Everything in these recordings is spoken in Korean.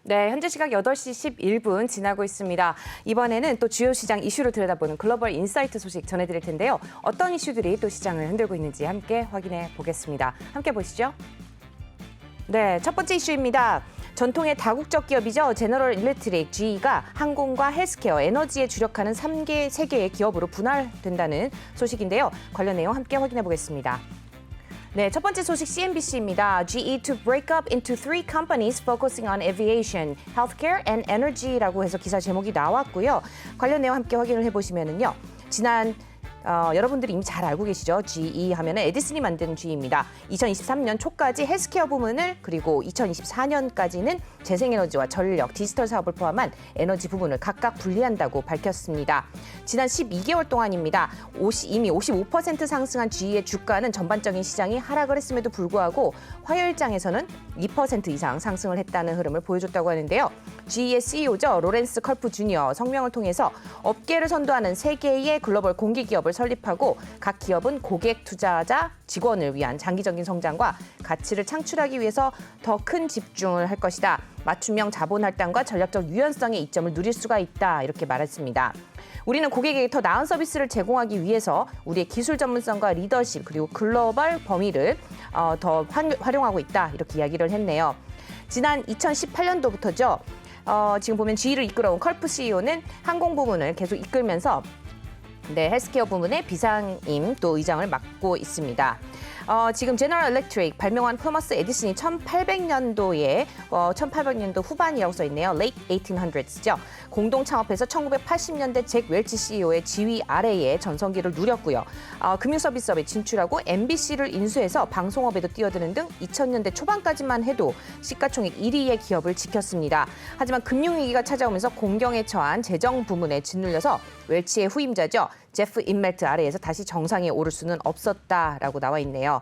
네, 현재 시각 8시 11분 지나고 있습니다. 이번에는 또 주요 시장 이슈를 들여다보는 글로벌 인사이트 소식 전해드릴 텐데요. 어떤 이슈들이 또 시장을 흔들고 있는지 함께 확인해 보겠습니다. 함께 보시죠. 네, 첫 번째 이슈입니다. 전통의 다국적 기업이죠. 제너럴 일렉트릭, GE가 항공과 헬스케어, 에너지에 주력하는 세 개의 기업으로 분할된다는 소식인데요. 관련 내용 함께 확인해 보겠습니다. 네, 첫 번째 소식 CNBC입니다. GE to break up into three companies focusing on aviation, healthcare and energy라고 해서 기사 제목이 나왔고요. 관련 내용 함께 확인을 해보시면은요. 여러분들이 이미 잘 알고 계시죠? GE 하면은 에디슨이 만든 GE입니다. 2023년 초까지 헬스케어 부문을 그리고 2024년까지는 재생에너지와 전력, 디지털 사업을 포함한 에너지 부분을 각각 분리한다고 밝혔습니다. 지난 12개월 동안입니다. 이미 55% 상승한 GE의 주가는 전반적인 시장이 하락을 했음에도 불구하고 화요일장에서는 2% 이상 상승을 했다는 흐름을 보여줬다고 하는데요. GE의 CEO죠. 로렌스 컬프 주니어 성명을 통해서 업계를 선도하는 세 개의 글로벌 공기기업을 설립하고 각 기업은 고객, 투자자, 직원을 위한 장기적인 성장과 가치를 창출하기 위해서 더 큰 집중을 할 것이다. 맞춤형 자본 할당과 전략적 유연성의 이점을 누릴 수가 있다. 이렇게 말했습니다. 우리는 고객에게 더 나은 서비스를 제공하기 위해서 우리의 기술 전문성과 리더십 그리고 글로벌 범위를 더 활용하고 있다. 이렇게 이야기를 했네요. 지난 2018년도부터죠. 지금 보면 GE를 이끌어온 컬프 CEO는 항공 부문을 계속 이끌면서 헬스케어 부문의 비상임 또 의장을 맡고 있습니다. 지금 제너럴 일렉트릭 발명한 토머스 에디슨이 1800년도 후반이라고 써 있네요. Late 1800s죠. 공동 창업해서 1980년대 잭 웰치 CEO의 지휘 아래에 전성기를 누렸고요. 금융 서비스업에 진출하고 MBC를 인수해서 방송업에도 뛰어드는 등 2000년대 초반까지만 해도 시가총액 1위의 기업을 지켰습니다. 하지만 금융위기가 찾아오면서 공경에 처한 재정 부문에 짓눌려서 웰치의 후임자죠. 제프 인멜트 아래에서 다시 정상에 오를 수는 없었다라고 나와 있네요.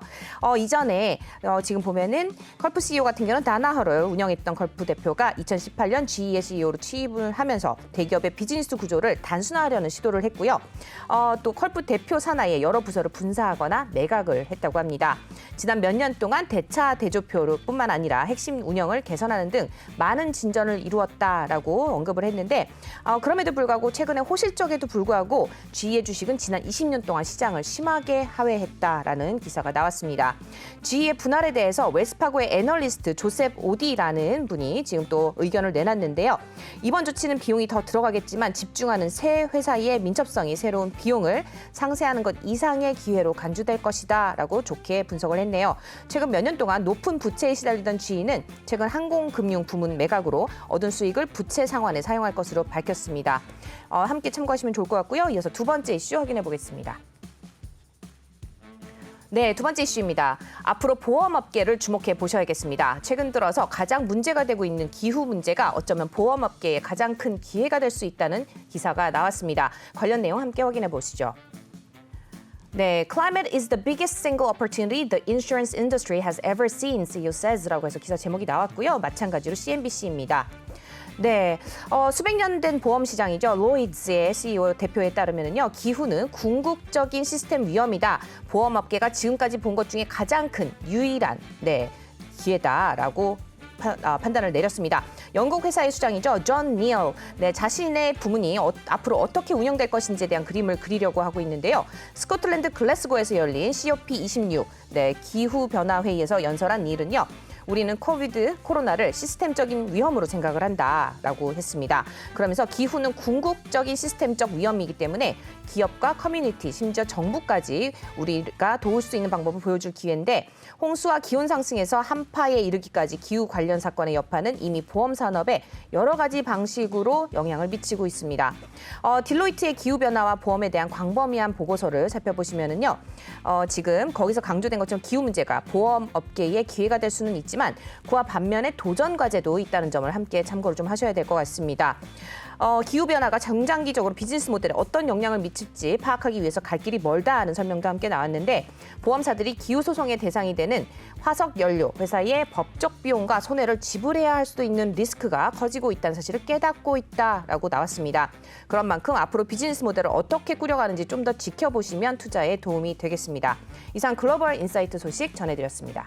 이전에 지금 보면은 컬프 CEO 같은 경우는 다나허를 운영했던 컬프 대표가 2018년 GE의 CEO로 취임을 하면서 대기업의 비즈니스 구조를 단순화하려는 시도를 했고요. 또 컬프 대표 산하의 여러 부서를 분사하거나 매각을 했다고 합니다. 지난 몇 년 동안 대차 대조표뿐만 아니라 핵심 운영을 개선하는 등 많은 진전을 이루었다라고 언급을 했는데 그럼에도 불구하고 최근에 호실적에도 불구하고 GE의 주식은 지난 20년 동안 시장을 심하게 하회했다라는 기사가 나왔습니다. GE의 분할에 대해서 웰스파고의 애널리스트 조셉 오디라는 분이 지금 또 의견을 내놨는데요. 이번 조치는 비용이 더 들어가겠지만 집중하는 새 회사의 민첩성이 새로운 비용을 상쇄하는 것 이상의 기회로 간주될 것이다 라고 좋게 분석을 했네요. 최근 몇 년 동안 높은 부채에 시달리던 GE는 최근 항공금융 부문 매각으로 얻은 수익을 부채 상환에 사용할 것으로 밝혔습니다. 함께 참고하시면 좋을 것 같고요. 이어서 두 번째 이슈 확인해 보겠습니다. 네, 두 번째 이슈입니다. 앞으로 보험업계를 주목해 보셔야겠습니다. 최근 들어서 가장 문제가 되고 있는 기후 문제가 어쩌면 보험업계의 가장 큰 기회가 될 수 있다는 기사가 나왔습니다. 관련 내용 함께 확인해 보시죠. 네, Climate is the biggest single opportunity the insurance industry has ever seen, CEO says라고 해서 기사 제목이 나왔고요. 마찬가지로 CNBC입니다. 네, 수백 년 된 보험 시장이죠. 로이드의 CEO 대표에 따르면요, 기후는 궁극적인 시스템 위험이다. 보험업계가 지금까지 본 것 중에 가장 큰 유일한 기회다라고 판단을 내렸습니다. 영국 회사의 수장이죠. 존 닐. 자신의 부문이 앞으로 어떻게 운영될 것인지에 대한 그림을 그리려고 하고 있는데요. 스코틀랜드 글래스고에서 열린 COP26 기후변화 회의에서 연설한 닐은요. 우리는 코로나를 시스템적인 위험으로 생각을 한다라고 했습니다. 그러면서 기후는 궁극적인 시스템적 위험이기 때문에 기업과 커뮤니티, 심지어 정부까지 우리가 도울 수 있는 방법을 보여줄 기회인데 홍수와 기온 상승에서 한파에 이르기까지 기후 관련 사건의 여파는 이미 보험 산업에 여러 가지 방식으로 영향을 미치고 있습니다. 딜로이트의 기후변화와 보험에 대한 광범위한 보고서를 살펴보시면은요. 지금 거기서 강조된 것처럼 기후 문제가 보험 업계의 기회가 될 수는 있지만 그와 반면에 도전 과제도 있다는 점을 함께 참고를 좀 하셔야 될 것 같습니다. 기후변화가 중장기적으로 비즈니스 모델에 어떤 영향을 미칠지 파악하기 위해서 갈 길이 멀다 하는 설명도 함께 나왔는데 보험사들이 기후소송의 대상이 되는 화석 연료 회사의 법적 비용과 손해를 지불해야 할 수도 있는 리스크가 커지고 있다는 사실을 깨닫고 있다라고 나왔습니다. 그런 만큼 앞으로 비즈니스 모델을 어떻게 꾸려가는지 좀 더 지켜보시면 투자에 도움이 되겠습니다. 이상 글로벌 인사이트 소식 전해드렸습니다.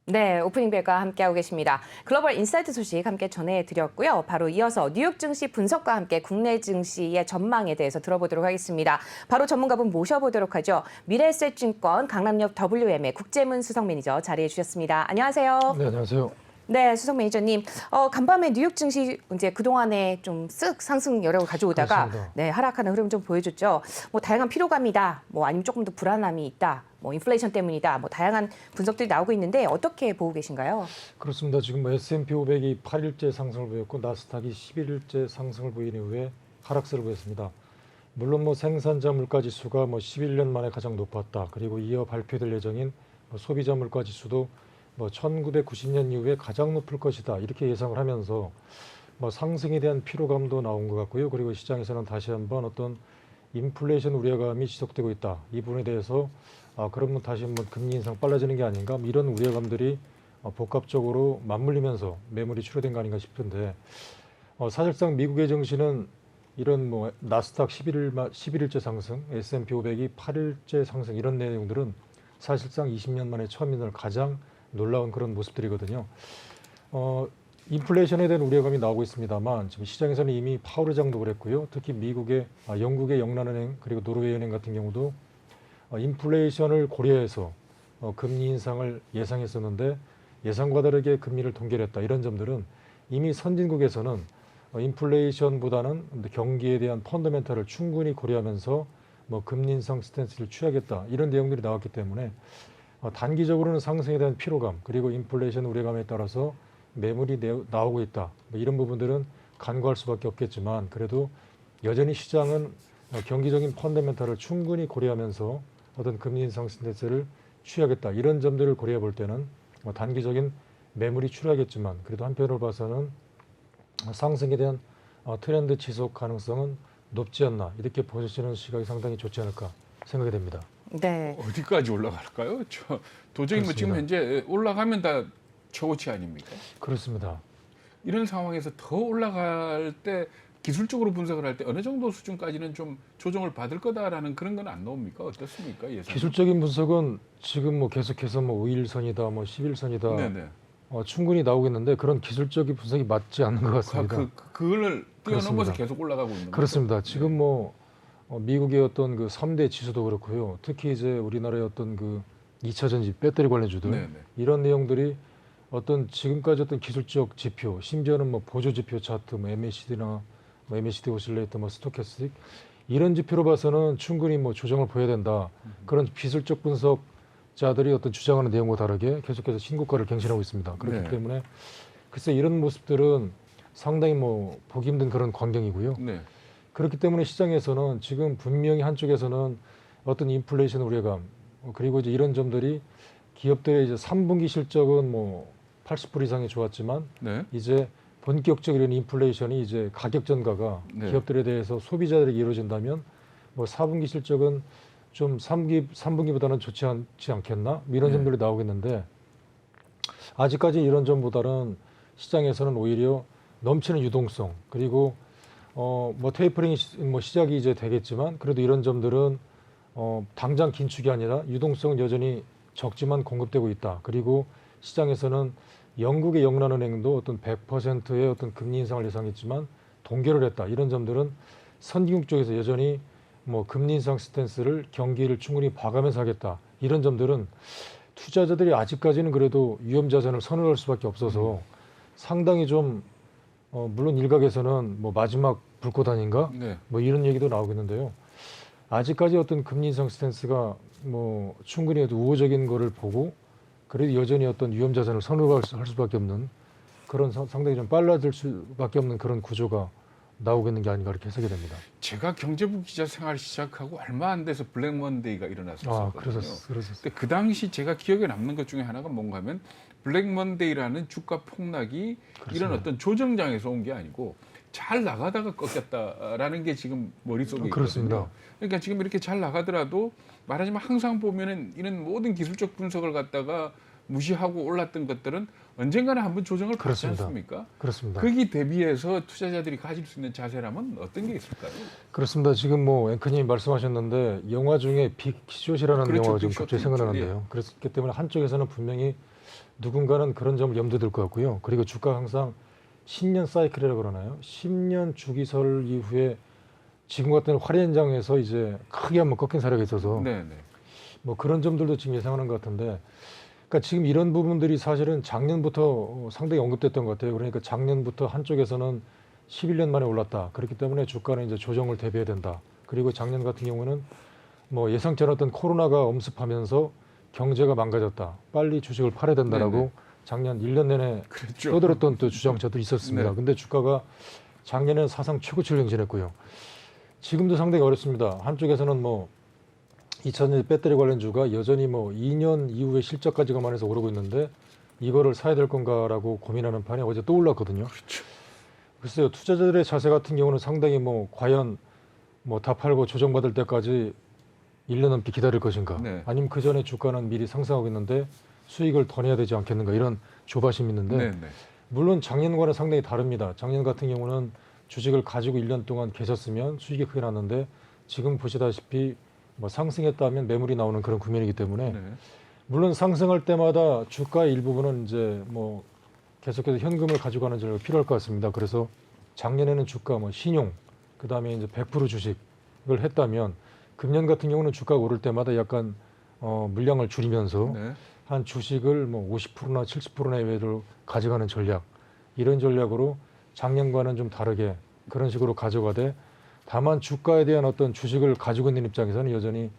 네, 오프닝 벨과 함께하고 계십니다. 글로벌 인사이트 소식 함께 전해드렸고요. 바로 이어서 뉴욕 증시 분석과 함께 국내 증시의 전망에 대해서 들어보도록 하겠습니다. 바로 전문가분 모셔보도록 하죠. 미래에셋증권 강남역 WM의 국제문 수석 매니저 자리해 주셨습니다. 안녕하세요. 네, 안녕하세요. 네, 수석 매니저님. 간밤에 뉴욕 증시 이제 그동안에 좀 쓱 상승 여력을 가져오다가 그렇습니다. 네, 하락하는 흐름 좀 보여줬죠. 뭐 다양한 피로감이다. 뭐 아니면 조금 더 불안함이 있다. 뭐 인플레이션 때문이다. 뭐 다양한 분석들이 나오고 있는데 어떻게 보고 계신가요? 그렇습니다. 지금 S&P 500이 8일째 상승을 보였고 나스닥이 11일째 상승을 보인 이후에 하락세를 보였습니다. 물론 생산자 물가 지수가 11년 만에 가장 높았다. 그리고 이어 발표될 예정인 소비자 물가 지수도 1990년 이후에 가장 높을 것이다. 이렇게 예상을 하면서 상승에 대한 피로감도 나온 것 같고요. 그리고 시장에서는 다시 한번 어떤 인플레이션 우려감이 지속되고 있다. 이 부분에 대해서 그러면 다시 금리 인상 빨라지는 게 아닌가 이런 우려감들이 복합적으로 맞물리면서 매물이 출현된 거 아닌가 싶은데 사실상 미국의 증시는 이런 나스닥 11일째 상승, S&P 500이 8일째 상승 이런 내용들은 사실상 20년 만에 처음인 가장 놀라운 그런 모습들이거든요. 인플레이션에 대한 우려감이 나오고 있습니다만 지금 시장에서는 이미 파월 의장도 그랬고요. 특히 영국의 영란은행 그리고 노르웨이은행 같은 경우도 인플레이션을 고려해서 금리 인상을 예상했었는데 예상과 다르게 금리를 동결했다. 이런 점들은 이미 선진국에서는 인플레이션보다는 경기에 대한 펀더멘털을 충분히 고려하면서 금리 인상 스탠스를 취하겠다. 이런 내용들이 나왔기 때문에 단기적으로는 상승에 대한 피로감 그리고 인플레이션 우려감에 따라서 매물이 나오고 있다. 이런 부분들은 간과할 수밖에 없겠지만 그래도 여전히 시장은 경기적인 펀더멘털을 충분히 고려하면서 어떤 금리 인상 스탠스를 취하겠다. 이런 점들을 고려해 볼 때는 단기적인 매물이 출하겠지만 그래도 한편으로 봐서는 상승에 대한 트렌드 지속 가능성은 높지 않나 이렇게 보시는 시각이 상당히 좋지 않을까 생각이 됩니다. 네. 어디까지 올라갈까요? 도저히 그렇습니다. 지금 현재 올라가면 다 최고치 아닙니까? 그렇습니다. 이런 상황에서 더 올라갈 때 기술적으로 분석을 할 때 어느 정도 수준까지는 좀 조정을 받을 거다라는 그런 건 안 나옵니까? 어떻습니까? 예상. 기술적인 분석은 지금 계속해서 5일선이다, 10일선이다 네네. 충분히 나오겠는데 그런 기술적인 분석이 맞지 않는 것 같습니다. 그걸 뛰어넘어서 그렇습니다. 계속 올라가고 있는 거죠. 그렇습니다. 지금 미국의 어떤 그 3대 지수도 그렇고요. 특히 이제 우리나라의 어떤 그 2차 전지 배터리 관련주들 네네. 이런 내용들이 어떤 지금까지 어떤 기술적 지표, 심지어는 보조 지표 차트, MACD나 MACD 오실레이터, 스토캐스틱 이런 지표로 봐서는 충분히 조정을 보여야 된다. 그런 기술적 분석자들이 어떤 주장하는 내용과 다르게 계속해서 신고가를 갱신하고 있습니다. 그렇기 네. 때문에 글쎄 이런 모습들은 상당히 보기 힘든 그런 광경이고요. 네. 그렇기 때문에 시장에서는 지금 분명히 한쪽에서는 어떤 인플레이션 우려감 그리고 이제 이런 점들이 기업들의 이제 3분기 실적은 80% 이상이 좋았지만 네. 이제 본격적인 인플레이션이 이제 가격 전가가 네. 기업들에 대해서 소비자들에게 이루어진다면 4분기 실적은 좀 3분기보다는 좋지 않지 않겠나 이런 네. 점들이 나오겠는데 아직까지 이런 점보다는 시장에서는 오히려 넘치는 유동성 그리고 테이퍼링이 시작이 이제 되겠지만 그래도 이런 점들은 당장 긴축이 아니라 유동성은 여전히 적지만 공급되고 있다. 그리고 시장에서는 영국의 영란은행도 어떤 100%의 어떤 금리 인상을 예상했지만 동결을 했다. 이런 점들은 선진국 쪽에서 여전히 금리 인상 스탠스를 경기를 충분히 봐가면서 하겠다. 이런 점들은 투자자들이 아직까지는 그래도 위험 자산을 선호할 수밖에 없어서 상당히 좀 물론 일각에서는 마지막 불꽃 아닌가 네. 이런 얘기도 나오겠는데요. 아직까지 어떤 금리 인상 스탠스가 충분히 우호적인 거를 보고 그래도 여전히 어떤 위험 자산을 선호할 수밖에 없는 그런 상당히 좀 빨라질 수밖에 없는 그런 구조가 나오겠는 게 아닌가 이렇게 해석이 됩니다. 제가 경제부 기자 생활 시작하고 얼마 안 돼서 블랙 먼데이가 일어났었거든요. 그러셨어요. 근데 그 당시 제가 기억에 남는 것 중에 하나가 뭔가 하면 블랙 먼데이라는 주가 폭락이 그렇습니다. 이런 어떤 조정장에서 온 게 아니고 잘 나가다가 꺾였다라는 게 지금 머릿속에 그렇습니다. 있거든요. 그러니까 지금 이렇게 잘 나가더라도 말하자면 항상 보면은 이런 모든 기술적 분석을 갖다가 무시하고 올랐던 것들은 언젠가는 한번 조정을 받지 그렇습니다. 않습니까? 그렇습니다. 거기 대비해서 투자자들이 가질 수 있는 자세라면 어떤 게 있을까요? 그렇습니다. 지금 앵커님이 말씀하셨는데 영화 중에 빅숏이라는 그렇죠, 영화가 좀 빅숏 갑자기 있죠. 생각나는데요. 그렇기 때문에 한쪽에서는 분명히 누군가는 그런 점을 염두에 둘 것 같고요. 그리고 주가 항상 10년 사이클이라고 그러나요? 10년 주기설 이후에 지금 같은 화려현장에서 이제 크게 한번 꺾인 사례가 있어서 네, 네. 뭐 그런 점들도 지금 예상하는 것 같은데, 그러니까 지금 이런 부분들이 사실은 작년부터 상당히 언급됐던 것 같아요. 그러니까 작년부터 한쪽에서는 11년 만에 올랐다. 그렇기 때문에 주가는 이제 조정을 대비해야 된다. 그리고 작년 같은 경우는 뭐 예상치 않았던 코로나가 엄습하면서 경제가 망가졌다. 빨리 주식을 팔아야 된다라고 네네. 작년 1년 내내 그렇죠. 떠들었던 또 주장자도 있었습니다. 네. 근데 주가가 작년에는 사상 최고치를 경신했고요. 지금도 상당히 어렵습니다. 한쪽에서는 뭐 2000년 배터리 관련주가 여전히 뭐 2년 이후에 실적까지 감안해서 오르고 있는데 이거를 사야 될 건가라고 고민하는 판에 어제 또 올랐거든요. 그렇죠. 글쎄요, 투자자들의 자세 같은 경우는 상당히 뭐 과연 뭐 다 팔고 조정받을 때까지 1년 넘게 기다릴 것인가, 네. 아니면 그 전에 주가는 미리 상승하고 있는데 수익을 더 내야 되지 않겠는가, 이런 조바심이 있는데 네, 네. 물론 작년과는 상당히 다릅니다. 작년 같은 경우는 주식을 가지고 1년 동안 계셨으면 수익이 크게 났는데 지금 보시다시피 뭐 상승했다면 매물이 나오는 그런 국면이기 때문에 네. 물론 상승할 때마다 주가의 일부분은 이제 뭐 계속해서 현금을 가져가는 전략이 필요할 것 같습니다. 그래서 작년에는 주가 뭐 신용, 그 다음에 이제 100% 주식을 했다면 금년 같은 경우는 주가가 오를 때마다 약간 물량을 줄이면서 네. 한 주식을 뭐 50%나 70%나 이외로 가져가는 전략, 이런 전략으로 작년과는 좀 다르게 그런 식으로 가져가되, 다만 주가에 대한 어떤 주식을 가지고 있는 입장에서는 여전히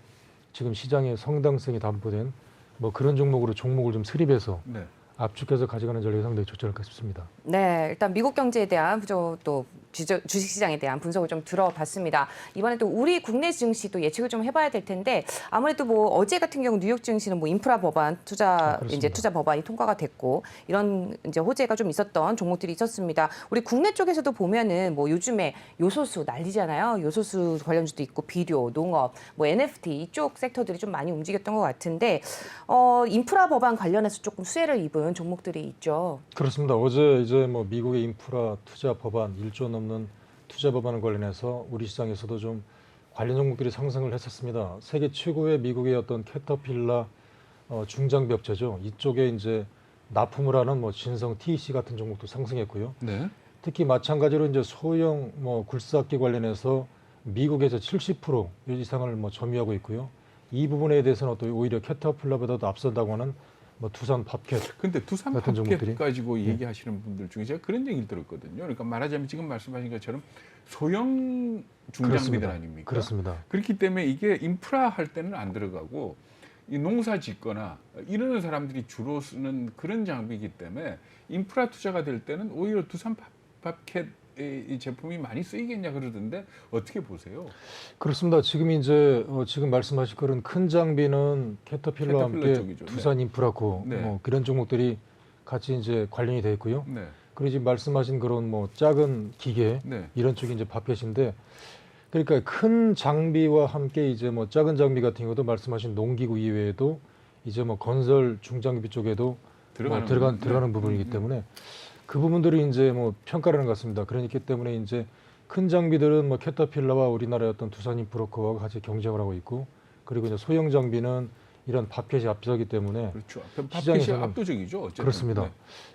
지금 시장의 성당성이 담보된 뭐 그런 종목으로 종목을 좀 수립해서 네. 압축해서 가져가는 전략이 상당히 적절할까 싶습니다. 네, 일단 미국 경제에 대한 또 주식시장에 대한 분석을 좀 들어봤습니다. 이번에 또 우리 국내 증시도 예측을 좀 해봐야 될 텐데, 아무래도 뭐 어제 같은 경우 뉴욕 증시는 뭐 인프라 법안 그렇습니다. 투자 법안이 통과가 됐고 이런 이제 호재가 좀 있었던 종목들이 있었습니다. 우리 국내 쪽에서도 보면은 뭐 요즘에 요소수 난리잖아요. 요소수 관련주도 있고 비료, 농업, 뭐 NFT 이쪽 섹터들이 좀 많이 움직였던 것 같은데 인프라 법안 관련해서 조금 수혜를 입은 종목들이 있죠. 그렇습니다. 어제 이제 뭐 미국의 인프라 투자 법안 1조 넘는 투자 법안 관련해서 우리 시장에서도 좀 관련 종목들이 상승을 했었습니다. 세계 최고의 미국의 어떤 캐터필라 중장비 업체죠. 이쪽에 이제 납품을 하는 뭐 진성 TEC 같은 종목도 상승했고요. 네. 특히 마찬가지로 이제 소형 뭐 굴삭기 관련해서 미국에서 70% 이상을 뭐 점유하고 있고요. 이 부분에 대해서는 또 오히려 캐터필라보다도 앞선다고 하는 뭐 두산 팝켓. 근데 두산 같은 팝켓 종목들이? 가지고 얘기하시는 분들 중에 제가 그런 얘기를 들었거든요. 그러니까 말하자면 지금 말씀하신 것처럼 소형 중장비들 그렇습니다. 아닙니까? 그렇습니다. 그렇기 때문에 이게 인프라 할 때는 안 들어가고 이 농사 짓거나 이러는 사람들이 주로 쓰는 그런 장비이기 때문에 인프라 투자가 될 때는 오히려 두산 팝켓 이 제품이 많이 쓰이겠냐 그러던데 어떻게 보세요? 그렇습니다. 지금 이제 지금 말씀하신 그런 큰 장비는 캐터필러와 캐터필러 함께 쪽이죠. 두산 인프라코 네. 뭐 그런 종목들이 같이 이제 관련이 돼 있고요. 네, 그리고 지금 말씀하신 그런 뭐 작은 기계 네, 이런 쪽이 이제 팝켓인데, 그러니까 큰 장비와 함께 이제 뭐 작은 장비 같은 경우도 말씀하신 농기구 이외에도 이제 뭐 건설 중장비 쪽에도 들어가는 들어가는 부분이기 때문에 그 부분들이 이제 뭐 평가라는 것 같습니다. 그렇기 때문에 이제 큰 장비들은 뭐 캐터필러와 우리나라의 어떤 두산 인프라코와 같이 경쟁을 하고 있고, 그리고 이제 소형 장비는 이런 팝켓이 앞서기 때문에 그렇죠. 팝켓이 시장에서는 압도적이죠. 어쨌든. 그렇습니다. 네.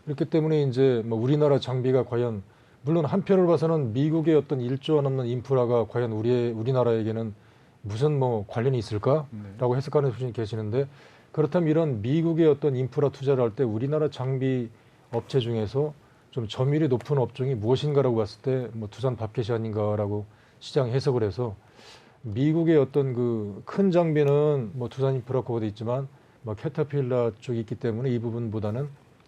그렇기 때문에 이제 뭐 우리나라 장비가 과연, 물론 한편으로 봐서는 미국의 어떤 1조 넘는 인프라가 과연 우리나라에게는 무슨 뭐 관련이 있을까라고 해석하는 분이 계시는데, 그렇다면 이런 미국의 어떤 인프라 투자를 할 때 우리나라 장비 업체 중에서 좀 점유율이 높은 업종이 무엇인가라고 봤을 때 뭐 두산 팝켓이 아닌가라고 시장이 해석을 해서, 미국의 어떤 그 큰 장비는 뭐 두산 인프라코도 있지만 뭐 캐터필라 쪽이 있기 때문에 이 부분보다는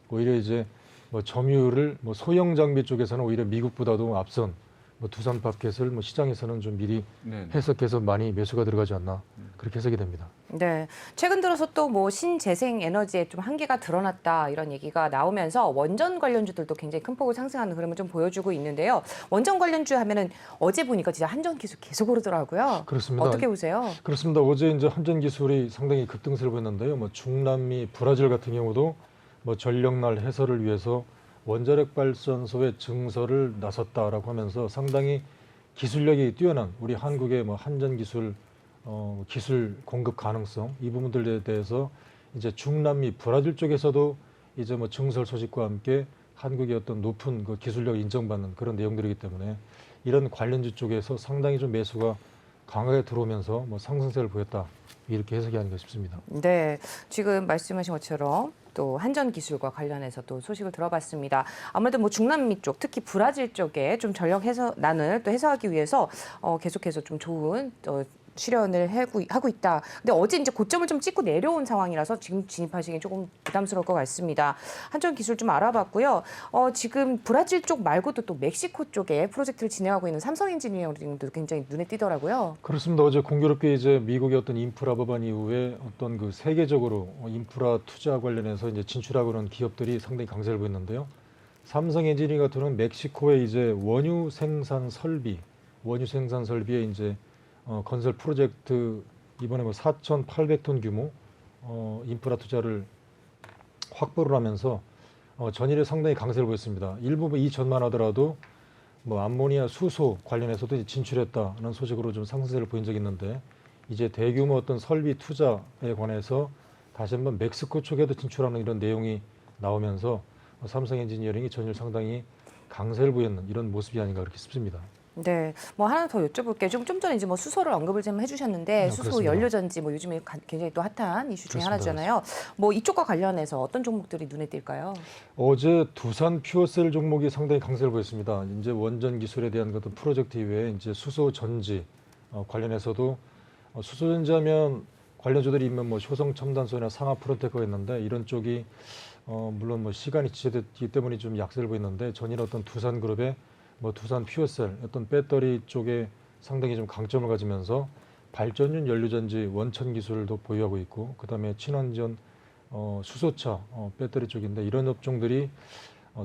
오히려 이제 뭐 점유율을 뭐 소형 장비 쪽에서는 오히려 미국보다도 앞선 뭐 두산 팝켓을 뭐 시장에서는 좀 미리 네. 해석해서 많이 매수가 들어가지 않나, 그렇게 해석이 됩니다. 네, 최근 들어서 또 뭐 신재생 에너지에 좀 한계가 드러났다 이런 얘기가 나오면서 원전 관련주들도 굉장히 큰 폭으로 상승하는 흐름을 좀 보여주고 있는데요. 원전 관련주 하면은 어제 보니까 진짜 한전 기술 계속 오르더라고요. 그렇습니다. 어떻게 보세요? 그렇습니다. 어제 이제 한전 기술이 상당히 급등세를 보였는데요. 뭐 중남미 브라질 같은 경우도 뭐 전력날 해소를 위해서 원자력 발전소의 증설을 나섰다라고 하면서 상당히 기술력이 뛰어난 우리 한국의 뭐 한전 기술 기술 공급 가능성, 이 부분들에 대해서 이제 중남미 브라질 쪽에서도 이제 뭐 증설 소식과 함께 한국의 어떤 높은 그 기술력을 인정받는 그런 내용들이기 때문에 이런 관련주 쪽에서 상당히 좀 매수가 강하게 들어오면서 뭐 상승세를 보였다 이렇게 해석이 아닌가 싶습니다. 네, 지금 말씀하신 것처럼 또 한전 기술과 관련해서 또 소식을 들어봤습니다. 아무래도 뭐 중남미 쪽, 특히 브라질 쪽에 좀 전력 해소난을 또 해소하기 위해서 계속해서 좀 좋은 실현을 하고 있다. 근데 어제 이제 고점을 좀 찍고 내려온 상황이라서 지금 진입하시기 조금 부담스러울 것 같습니다. 한전 기술 좀 알아봤고요. 지금 브라질 쪽 말고도 또 멕시코 쪽에 프로젝트를 진행하고 있는 삼성 엔지니어링도 굉장히 눈에 띄더라고요. 그렇습니다. 어제 공교롭게 이제 미국의 어떤 인프라 법안 이후에 어떤 그 세계적으로 인프라 투자 관련해서 이제 진출하고 있는 기업들이 상당히 강세를 보였는데요. 삼성 엔지니어링 같은 경우는 멕시코의 이제 원유 생산 설비에 이제 건설 프로젝트 이번에 뭐 4,800톤 규모 인프라 투자를 확보를 하면서 전일에 상당히 강세를 보였습니다. 일부 이전만 하더라도 뭐 암모니아 수소 관련해서도 이제 진출했다는 소식으로 좀 상승세를 보인 적이 있는데 이제 대규모 어떤 설비 투자에 관해서 다시 한번 멕시코 쪽에도 진출하는 이런 내용이 나오면서 삼성 엔지니어링이 전일 상당히 강세를 보였는 이런 모습이 아닌가 그렇게 싶습니다. 네, 뭐 하나 더 여쭤볼게요. 좀 전에 이제 뭐 수소를 언급을 좀 해주셨는데 수소 그렇습니다. 연료전지 뭐 요즘에 굉장히 또 핫한 이슈 중에 그렇습니다. 하나잖아요. 뭐 이쪽과 관련해서 어떤 종목들이 눈에 띌까요? 어제 두산 퓨어셀 종목이 상당히 강세를 보였습니다. 이제 원전 기술에 대한 어떤 프로젝트 이외에 이제 수소 전지 관련해서도 수소 전지하면 관련주들이 있면 뭐 효성 첨단소나 상하 프로테크가 있는데 이런 쪽이 물론 뭐 시간이 지체됐기 때문에 좀 약세를 보였는데 전일 어떤 두산그룹의 뭐 두산 퓨어셀 어떤 배터리 쪽에 상당히 좀 강점을 가지면서 발전용 연료전지 원천 기술도 보유하고 있고 그다음에 친환경 수소차 배터리 쪽인데 이런 업종들이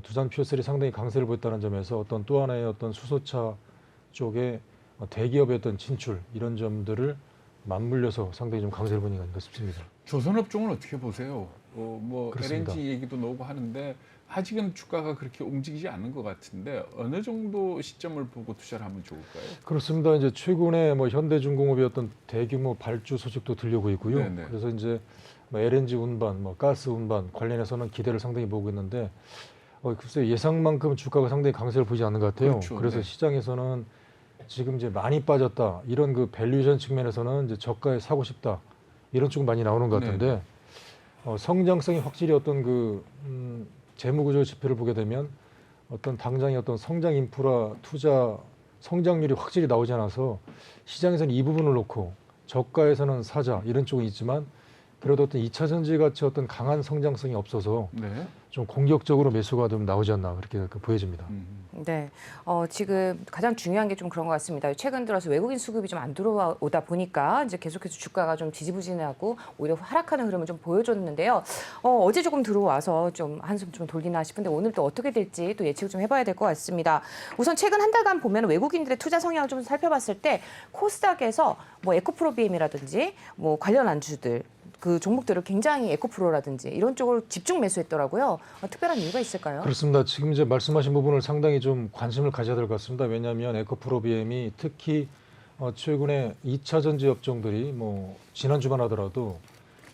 두산 퓨어셀이 상당히 강세를 보였다는 점에서 어떤 또 하나의 어떤 수소차 쪽에 대기업의 어떤 진출 이런 점들을 맞물려서 상당히 좀 강세를 보이는 게 아닌가 싶습니다. 조선업종은 어떻게 보세요? 뭐 그렇습니다. LNG 얘기도 나오고 하는데 아직은 주가가 그렇게 움직이지 않는 것 같은데 어느 정도 시점을 보고 투자를 하면 좋을까요? 그렇습니다. 이제 최근에 뭐 현대중공업의 어떤 대규모 발주 소식도 들려오고 있고요. 네네. 그래서 이제 뭐 LNG 운반, 뭐 가스 운반 관련해서는 기대를 상당히 보고 있는데 글쎄 예상만큼 주가가 상당히 강세를 보이지 않는 것 같아요. 그렇죠. 그래서 네. 시장에서는 지금 이제 많이 빠졌다 이런 그 밸류에이션 측면에서는 이제 저가에 사고 싶다 이런 쪽 많이 나오는 것 같은데 성장성이 확실히 어떤 그 재무구조 지표를 보게 되면 어떤 당장의 어떤 성장 인프라 투자 성장률이 확실히 나오지 않아서 시장에서는 이 부분을 놓고 저가에서는 사자 이런 쪽은 있지만 그래도 어떤 2차 전지 같이 어떤 강한 성장성이 없어서 네. 좀 공격적으로 매수가 좀 나오지 않나 그렇게 보여집니다. 네, 지금 가장 중요한 게 좀 그런 것 같습니다. 최근 들어서 외국인 수급이 좀 안 들어오다 보니까 이제 계속해서 주가가 좀 지지부진하고 오히려 하락하는 흐름을 좀 보여줬는데요. 어제 조금 들어와서 좀 한숨 좀 돌리나 싶은데 오늘 또 어떻게 될지 또 예측을 좀 해봐야 될 것 같습니다. 우선 최근 한 달간 보면 외국인들의 투자 성향을 좀 살펴봤을 때 코스닥에서 뭐 에코프로비엠이라든지 뭐 관련 안주들 그 종목들을 굉장히 에코프로라든지 이런 쪽을 집중 매수했더라고요. 특별한 이유가 있을까요? 그렇습니다. 지금 이제 말씀하신 부분을 상당히 좀 관심을 가져야 될 것 같습니다. 왜냐하면 에코프로비엠이 특히 최근에 2차 전지 업종들이 뭐 지난주만 하더라도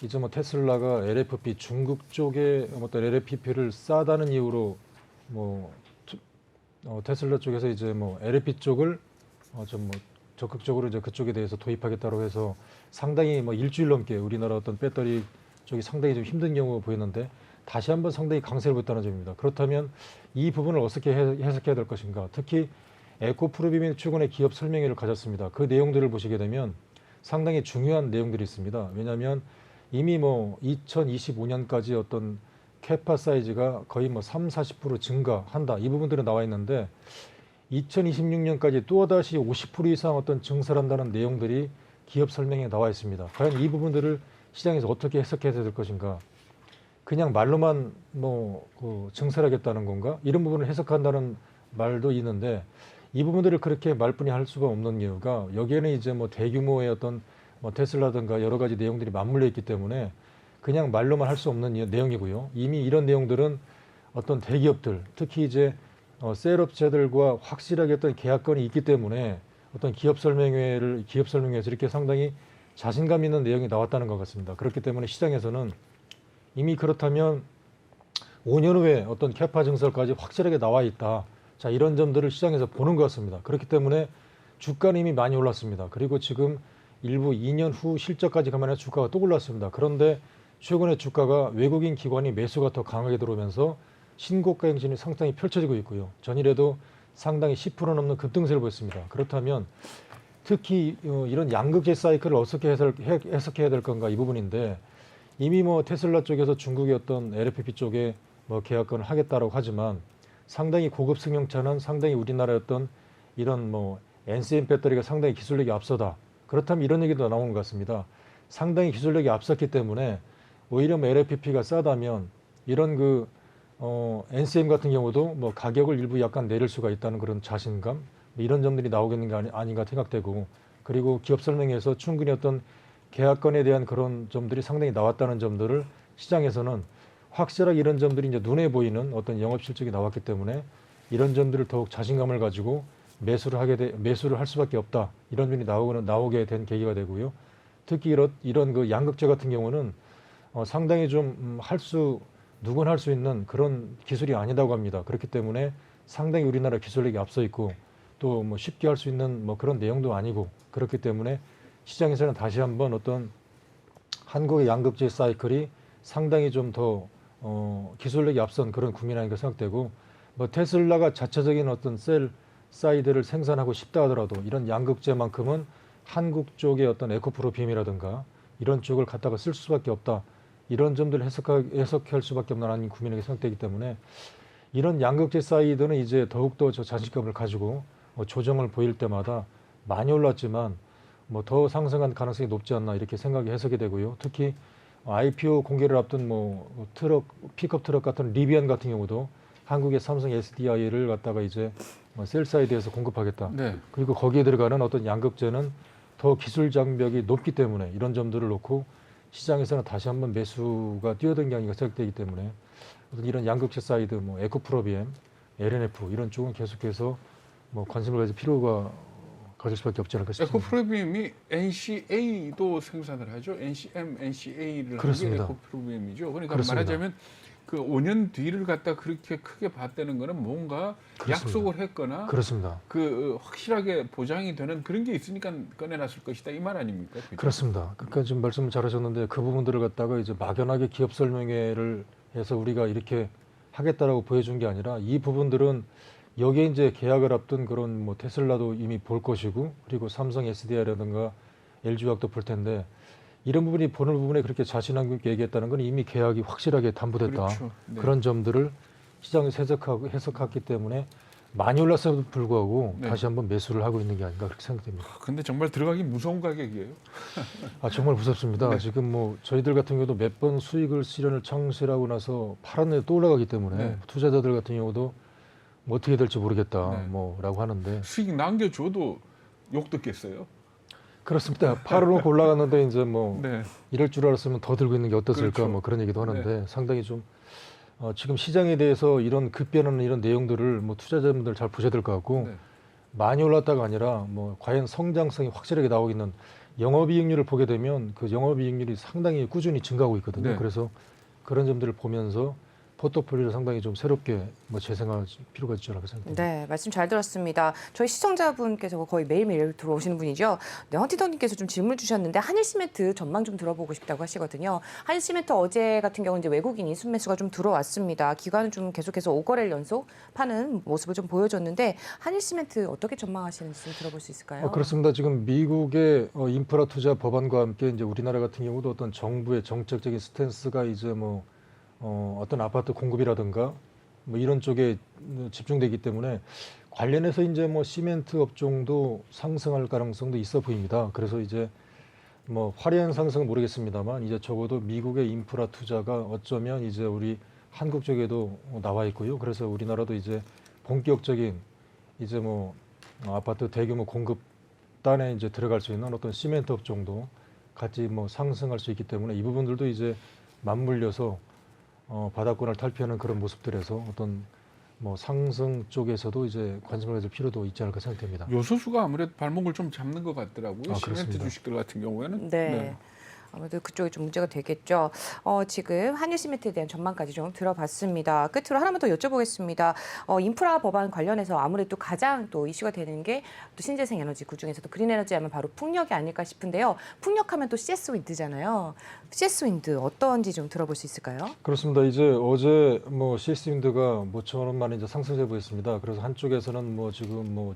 이제 뭐 테슬라가 LFP 중국 쪽에 어떤 LFP를 싸다는 이유로 뭐 테슬라 쪽에서 이제 뭐 LFP 쪽을 좀 뭐 적극적으로 이제 그쪽에 대해서 도입하겠다고 해서 상당히 뭐 일주일 넘게 우리나라 어떤 배터리 쪽이 상당히 좀 힘든 경우가 보였는데 다시 한번 상당히 강세를 보였다는 점입니다. 그렇다면 이 부분을 어떻게 해석해야 될 것인가? 특히 에코프로비엠이 최근에 기업 설명회를 가졌습니다. 그 내용들을 보시게 되면 상당히 중요한 내용들이 있습니다. 왜냐하면 이미 뭐 2025년까지 어떤 캐파 사이즈가 거의 뭐 30-40% 증가한다. 이 부분들은 나와 있는데 2026년까지 또다시 50% 이상 어떤 증설한다는 내용들이 기업 설명에 나와 있습니다. 과연 이 부분들을 시장에서 어떻게 해석해야 될 것인가? 그냥 말로만 뭐 증설하겠다는 건가? 이런 부분을 해석한다는 말도 있는데 이 부분들을 그렇게 말뿐이 할 수가 없는 이유가 여기에는 이제 뭐 대규모의 어떤 뭐 테슬라든가 여러 가지 내용들이 맞물려 있기 때문에 그냥 말로만 할 수 없는 내용이고요. 이미 이런 내용들은 어떤 대기업들, 특히 이제 셀업체들과 확실하게 어떤 계약건이 있기 때문에 어떤 기업 설명회에서 이렇게 상당히 자신감 있는 내용이 나왔다는 것 같습니다. 그렇기 때문에 시장에서는 이미 그렇다면 5년 후에 어떤 캐파 증설까지 확실하게 나와 있다. 자, 이런 점들을 시장에서 보는 것 같습니다. 그렇기 때문에 주가는 이미 많이 올랐습니다. 그리고 지금 일부 2년 후 실적까지 가면 주가가 또 올랐습니다. 그런데 최근에 주가가 외국인 기관이 매수가 더 강하게 들어오면서 신고가 행진이 상당히 펼쳐지고 있고요. 전일에도 상당히 10% 넘는 급등세를 보였습니다. 그렇다면 특히 이런 양극재 사이클을 어떻게 해석해야 될 건가 이 부분인데 이미 뭐 테슬라 쪽에서 중국의 어떤 LFP 쪽에 뭐 계약권을 하겠다라고 하지만 상당히 고급 승용차는 상당히 우리나라의 어떤 이런 뭐 NCM 배터리가 상당히 기술력이 앞서다. 그렇다면 이런 얘기도 나오는 것 같습니다. 상당히 기술력이 앞섰기 때문에 오히려 뭐 LFP가 싸다면 이런 그 NCM 같은 경우도 뭐 가격을 일부 약간 내릴 수가 있다는 그런 자신감 이런 점들이 나오겠는 게 아닌가 생각되고 그리고 기업 설명회에서 충분히 어떤 계약권에 대한 그런 점들이 상당히 나왔다는 점들을 시장에서는 확실하게 이런 점들이 이제 눈에 보이는 어떤 영업 실적이 나왔기 때문에 이런 점들을 더욱 자신감을 가지고 매수를 할 수밖에 없다 이런 점이 나오게 된 계기가 되고요. 특히 이런 그 양극재 같은 경우는 상당히 좀 누군 할 수 있는 그런 기술이 아니다고 합니다. 그렇기 때문에 상당히 우리나라 기술력이 앞서 있고 또 뭐 쉽게 할 수 있는 뭐 그런 내용도 아니고 그렇기 때문에 시장에서는 다시 한번 어떤 한국의 양극재 사이클이 상당히 좀 더 기술력이 앞선 그런 국면 아닌가 생각되고 뭐 테슬라가 자체적인 어떤 셀 사이드를 생산하고 싶다 하더라도 이런 양극재만큼은 한국 쪽의 어떤 에코프로빔이라든가 이런 쪽을 갖다가 쓸 수밖에 없다. 이런 점들을 해석할 수밖에 없는 국민에게 생각되기 때문에 이런 양극재 사이드는 이제 더욱더 저 자신감을 가지고 조정을 보일 때마다 많이 올랐지만 뭐 더 상승한 가능성이 높지 않나 이렇게 해석이 되고요. 특히 IPO 공개를 앞둔 뭐 픽업 트럭 같은 리비안 같은 경우도 한국의 삼성 SDI를 갖다가 이제 셀 사이드에서 공급하겠다. 네. 그리고 거기에 들어가는 어떤 양극재는 더 기술 장벽이 높기 때문에 이런 점들을 놓고 시장에서는 다시 한번 매수가 뛰어든 게 아닌가 생각되기 때문에 어떤 이런 양극재 사이드, 뭐 에코프로비엠, LNF 이런 쪽은 계속해서 뭐 관심을 가질 필요가 가질 수밖에 없지 않을까 싶습니다. 에코프로비엠이 NCA도 생산을 하죠. NCM, NCA를 하는 게 그렇습니다. 에코프로비엠이죠. 그러니까 그렇습니다. 말하자면 그 5년 뒤를 갖다 그렇게 크게 봤다는 거는 뭔가 그렇습니다. 약속을 했거나 그렇습니다. 그 확실하게 보장이 되는 그런 게 있으니까 꺼내놨을 것이다 이 말 아닙니까? 그죠? 그렇습니다. 그러니까 지금 말씀을 잘하셨는데 그 부분들을 갖다가 이제 막연하게 기업 설명회를 해서 우리가 이렇게 하겠다라고 보여준 게 아니라 이 부분들은 여기에 이제 계약을 앞둔 그런 뭐 테슬라도 이미 볼 것이고 그리고 삼성 SDI라든가 LG화학도 볼 텐데 이런 부분이 보는 부분에 그렇게 자신감 있게 얘기했다는 건 이미 계약이 확실하게 담보됐다. 그렇죠. 네. 그런 점들을 시장에서 해석했기 때문에 많이 올랐음에도 불구하고 네. 다시 한번 매수를 하고 있는 게 아닌가 그렇게 생각됩니다. 근데 정말 들어가기 무서운 가격이에요. 정말 무섭습니다. 네. 지금 뭐 저희들 같은 경우도 몇 번 수익을 실현을 창실하고 나서 팔았는데 또 올라가기 때문에 네. 투자자들 같은 경우도 뭐 어떻게 될지 모르겠다 네. 뭐라고 하는데 수익 남겨줘도 욕 듣겠어요. 그렇습니다. 팔아놓고 올라갔는데 이제 뭐 네. 이럴 줄 알았으면 더 들고 있는 게 어땠을까 그렇죠. 뭐 그런 얘기도 하는데 상당히 좀 지금 시장에 대해서 이런 급변하는 이런 내용들을 뭐 투자자분들 잘 보셔야 될 것 같고 네. 많이 올랐다가 아니라 뭐 과연 성장성이 확실하게 나오고 있는 영업이익률을 보게 되면 그 영업이익률이 상당히 꾸준히 증가하고 있거든요. 네. 그래서 그런 점들을 보면서 포트폴리오를 상당히 좀 새롭게 뭐 재생할 필요가 있지 않을까 생각합니다. 네, 말씀 잘 들었습니다. 저희 시청자분께서 거의 매일매일 들어오시는 분이죠. 네, 헌티더님께서 좀 질문 주셨는데 한일시멘트 전망 좀 들어보고 싶다고 하시거든요. 한일시멘트 어제 같은 경우는 이제 외국인이 순매수가 좀 들어왔습니다. 기관은 좀 계속해서 5거래일 연속 파는 모습을 좀 보여줬는데 한일시멘트 어떻게 전망하시는지 좀 들어볼 수 있을까요? 그렇습니다. 지금 미국의 인프라 투자 법안과 함께 이제 우리나라 같은 경우도 어떤 정부의 정책적인 스탠스가 이제 뭐 어떤 아파트 공급이라든가 뭐 이런 쪽에 집중되기 때문에 관련해서 이제 뭐 시멘트 업종도 상승할 가능성도 있어 보입니다. 그래서 이제 뭐 화려한 상승은 모르겠습니다만 이제 적어도 미국의 인프라 투자가 어쩌면 이제 우리 한국 쪽에도 나와 있고요. 그래서 우리나라도 이제 본격적인 이제 뭐 아파트 대규모 공급단에 이제 들어갈 수 있는 어떤 시멘트 업종도 같이 뭐 상승할 수 있기 때문에 이 부분들도 이제 맞물려서 바닥권을 탈피하는 그런 모습들에서 어떤 뭐 상승 쪽에서도 이제 관심을 가질 필요도 있지 않을까 생각됩니다. 요소수가 아무래도 발목을 좀 잡는 것 같더라고요. 시멘트 그렇습니다. 주식들 같은 경우에는. 네. 아무래도 그쪽이 좀 문제가 되겠죠. 지금 한일 시멘트에 대한 전망까지 좀 들어봤습니다. 끝으로 하나만 더 여쭤보겠습니다. 인프라 법안 관련해서 아무래도 가장 또 이슈가 되는 게 또 신재생 에너지 그중에서도 그린 에너지 하면 바로 풍력이 아닐까 싶은데요. 풍력하면 또 CS 윈드잖아요. CS 윈드 어떤지 좀 들어볼 수 있을까요? 그렇습니다. 이제 어제 뭐 CS 윈드가 모처럼 많이 이제 상승해 보였습니다. 그래서 한쪽에서는 뭐 지금 뭐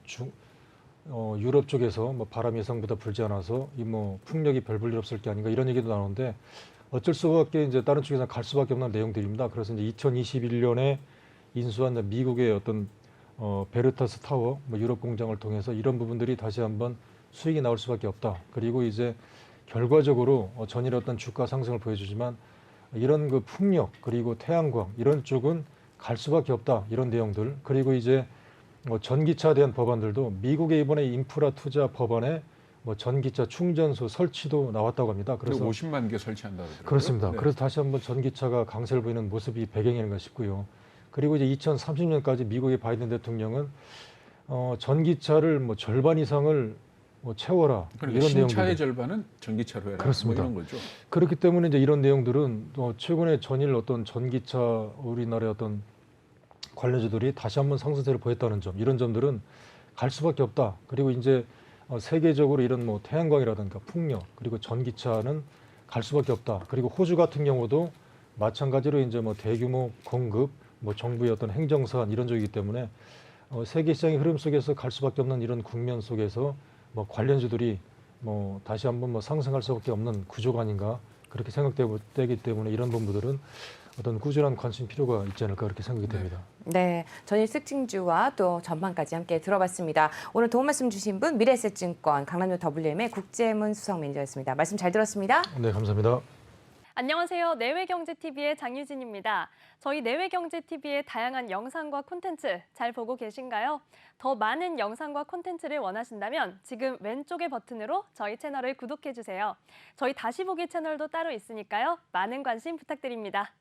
유럽 쪽에서 뭐 바람 예상보다 불지 않아서 이 뭐 풍력이 별 볼 일 없을 게 아닌가 이런 얘기도 나오는데 어쩔 수밖에 이제 다른 쪽에서 갈 수밖에 없는 내용들입니다. 그래서 이제 2021년에 인수한 미국의 어떤 베르타스 타워 뭐 유럽 공장을 통해서 이런 부분들이 다시 한번 수익이 나올 수밖에 없다. 그리고 이제 결과적으로 전일의 어떤 주가 상승을 보여주지만 이런 그 풍력 그리고 태양광 이런 쪽은 갈 수밖에 없다. 이런 내용들 그리고 이제 전기차에 대한 법안들도 미국의 이번에 인프라 투자 법안에 뭐 전기차 충전소 설치도 나왔다고 합니다. 그래서 그래서 50만 개 설치한다고 그러더라고요. 그렇습니다. 네. 그래서 다시 한번 전기차가 강세를 보이는 모습이 배경인가 싶고요. 그리고 이제 2030년까지 미국의 바이든 대통령은 전기차를 뭐 절반 이상을 뭐 채워라 그러니까 이런 신차의 내용들 절반은 전기차로 해라. 그렇습니다. 뭐 이런 거죠. 그렇기 때문에 이제 이런 내용들은 최근에 전일 어떤 전기차 우리나라의 어떤 관련주들이 다시 한번 상승세를 보였다는 점, 이런 점들은 갈 수밖에 없다. 그리고 이제 세계적으로 이런 뭐 태양광이라든가 풍력 그리고 전기차는 갈 수밖에 없다. 그리고 호주 같은 경우도 마찬가지로 이제 뭐 대규모 공급, 뭐 정부의 어떤 행정사안 이런 쪽이기 때문에 세계 시장의 흐름 속에서 갈 수밖에 없는 이런 국면 속에서 뭐 관련주들이 뭐 다시 한번 뭐 상승할 수밖에 없는 구조가 아닌가 그렇게 생각되기 때문에 이런 부분들은 어떤 꾸준한 관심 필요가 있지 않을까 그렇게 생각이 됩니다. 네, 전일 특징주와 또 전망까지 함께 들어봤습니다. 오늘 도움 말씀 주신 분 미래에셋증권 강남역 WM의 국제문 수석 매니저였습니다. 말씀 잘 들었습니다. 네, 감사합니다. 안녕하세요. 내외경제TV의 장유진입니다. 저희 내외경제TV의 다양한 영상과 콘텐츠 잘 보고 계신가요? 더 많은 영상과 콘텐츠를 원하신다면 지금 왼쪽의 버튼으로 저희 채널을 구독해주세요. 저희 다시 보기 채널도 따로 있으니까요. 많은 관심 부탁드립니다.